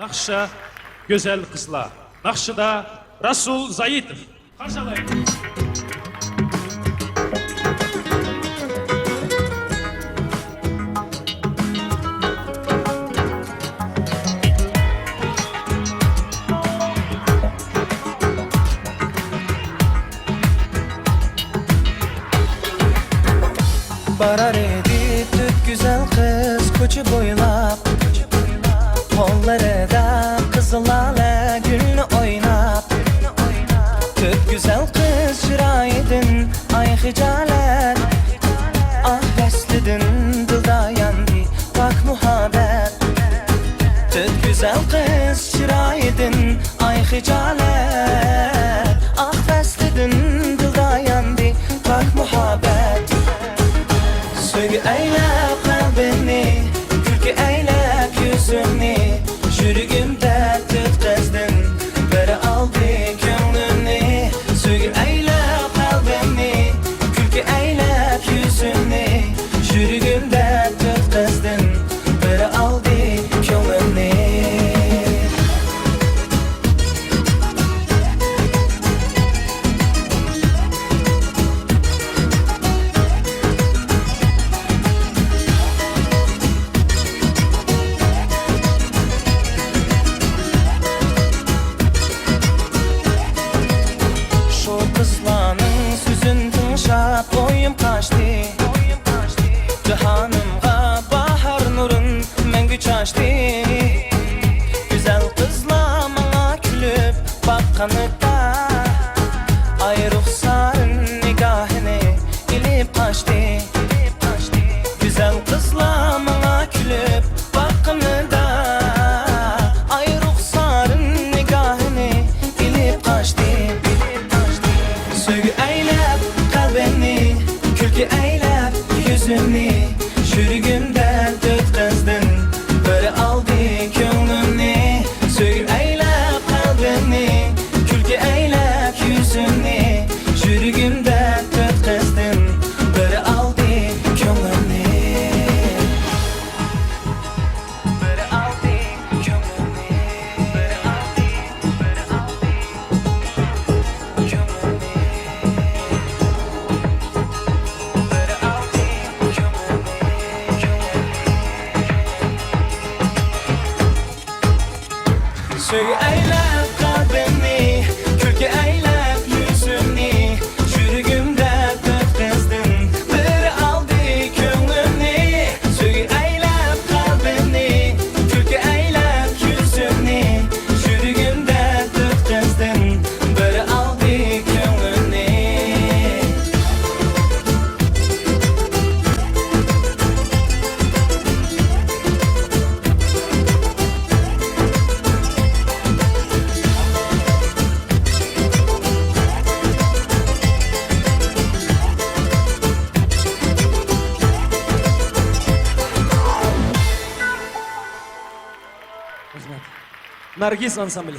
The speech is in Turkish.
Nakşa güzel kızlar. Nakşıda Rasul Zayitov. Karşılayın. Barar idi tüp güzel kız koçu boylap, kolları kızıl lale gülünü oynap. Tüp güzel kız şiraydın ay hicalet, ah veslidin dılda yandı bak muhabbet. Tüp güzel kız şiraydın ay hicalet, ah veslidin dılda yandı bak muhabbet. Söyle eylep kalbini, külki eylep yüzünü, yürügümde tutkazdın, beri aldı gönlünü. Söyle eylep kalbini, külki eylep yüzünü, yürügümde tutkazdın, beri aldı gönlünü. Kızlarının süzün tınşap boyum kaçtı, cihanımga bahar nurun mengü çaştı. Güzel kızlar bana külüp bakkanıda, ay ruhsarın nigahını ilip kaçtı. Güzel kızlar bana külüp bakkanıda, ay ruhsarın nigahını ilip kaçtı. Söyle eylep kalbini, külki eylep yüzünü, yürügümden tutkazdın, böyle aldı gönlünü. Söyle eylep kalbini, külki eylep yüzünü, yürügümden tutkazdın, böyle aldı gönlünü. Böyle aldı gönlünü, böyle aldı, böyle aldı gönlünü. Söyle eylep kalbini, külki eylep yüzünü, yürügümde tutkazdın, biri aldı gönlünü. Söyle eylep kalbini, külki eylep yüzünü, yürügümde tutkazdın, biri aldı gönlünü. Nargis ansambli.